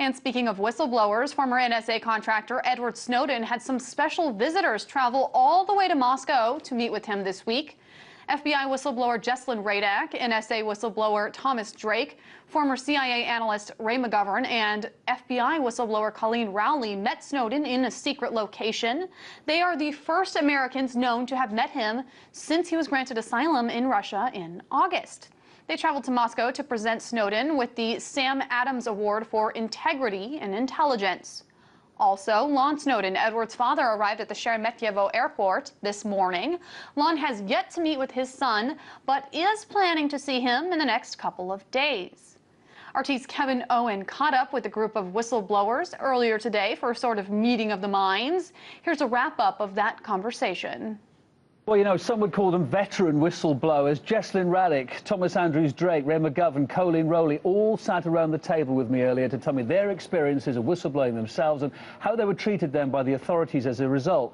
And speaking of whistleblowers, former NSA contractor Edward Snowden had some special visitors travel all the way to Moscow to meet with him this week. FBI whistleblower Jesslyn Radack, NSA whistleblower Thomas Drake, former CIA analyst Ray McGovern, and FBI whistleblower Colleen Rowley met Snowden in a secret location. They are the first Americans known to have met him since he was granted asylum in Russia in August. They traveled to Moscow to present Snowden with the Sam Adams Award for Integrity and Intelligence. Also, Lon Snowden, Edward's father, arrived at the Sheremetyevo airport this morning. Lon has yet to meet with his son, but is planning to see him in the next couple of days. RT's Kevin Owen caught up with a group of whistleblowers earlier today for a sort of meeting of the minds. Here's a wrap-up of that conversation. Well, you know, some would call them veteran whistleblowers. Jesslyn Radack, Thomas Andrews Drake, Ray McGovern, Colleen Rowley all sat around the table with me earlier to tell me their experiences of whistleblowing themselves and how they were treated then by the authorities as a result.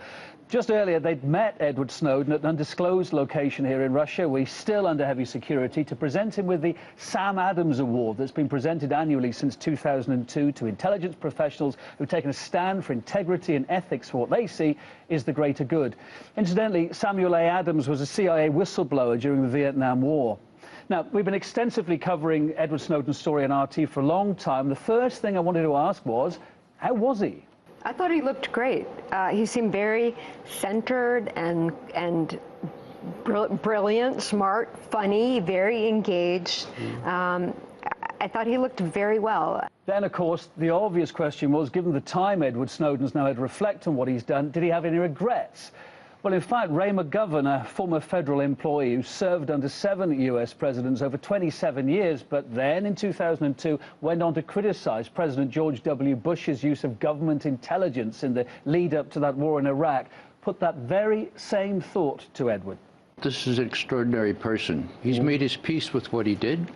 Just earlier, they'd met Edward Snowden at an undisclosed location here in Russia. We're still under heavy security to present him with the Sam Adams Award that's been presented annually since 2002 to intelligence professionals who've taken a stand for integrity and ethics for what they see is the greater good. Incidentally, Samuel A. Adams was a CIA whistleblower during the Vietnam War. Now, we've been extensively covering Edward Snowden's story on RT for a long time. The first thing I wanted to ask was, how was he? I thought he looked great. He seemed very centered and brilliant, smart, funny, very engaged. I thought he looked very well. Then, of course, the obvious question was, given the time Edward Snowden's now had to reflect on what he's done, did he have any regrets? Well, in fact, Ray McGovern, a former federal employee who served under 7 U.S. presidents over 27 years, but then in 2002 went on to criticize President George W. Bush's use of government intelligence in the lead-up to that war in Iraq, put that very same thought to Edward. This is an extraordinary person. He's made his peace with what he did.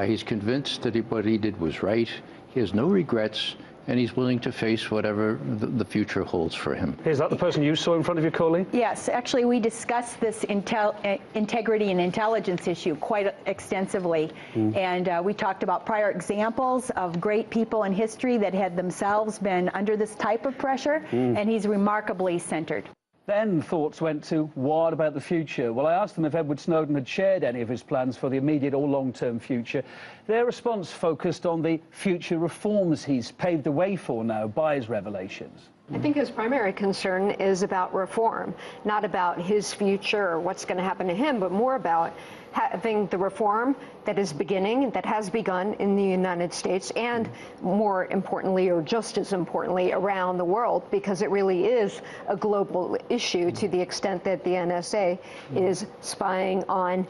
He's convinced that what he did was right. He has no regrets. And he's willing to face whatever the future holds for him. Is that the person you saw in front of your colleague? Yes, actually we discussed this integrity and intelligence issue quite extensively. And we talked about prior examples of great people in history that had themselves been under this type of pressure, and he's remarkably centered. Then thoughts went to, what about the future? Well, I asked them if Edward Snowden had shared any of his plans for the immediate or long-term future. Their response focused on the future reforms he's paved the way for now by his revelations. I think his primary concern is about reform, not about his future or what's going to happen to him, but more about having the reform that is beginning, that has begun in the United States, and more importantly, or just as importantly, around the world, because it really is a global issue to the extent that the NSA is spying on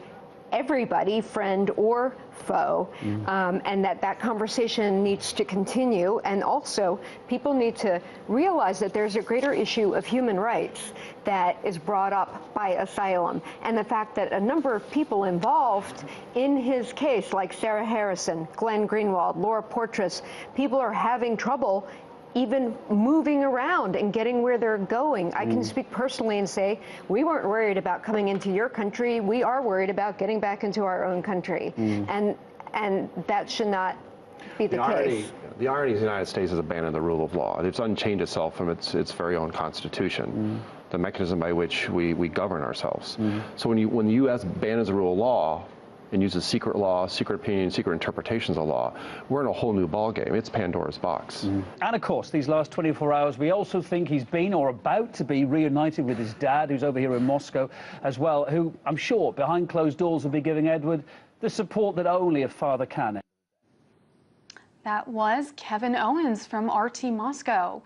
everybody, friend or foe, and that conversation needs to continue. And also, people need to realize that there's a greater issue of human rights that is brought up by asylum, and the fact that a number of people involved in his case, like Sarah Harrison, Glenn Greenwald, Laura Poitras, people are having trouble even moving around and getting where they're going. I can speak personally and say, we weren't worried about coming into your country. We are worried about getting back into our own country. And that should not be the case. The irony is the United States has abandoned the rule of law. It's unchained itself from its very own constitution, the mechanism by which we govern ourselves. So when the U.S. abandons the rule of law, and uses secret law, secret opinions, secret interpretations of law, we're in a whole new ballgame. It's Pandora's box. And of course, these last 24 hours, we also think he's been or about to be reunited with his dad, who's over here in Moscow as well, who I'm sure behind closed doors will be giving Edward the support that only a father can. That was Kevin Owens from RT Moscow.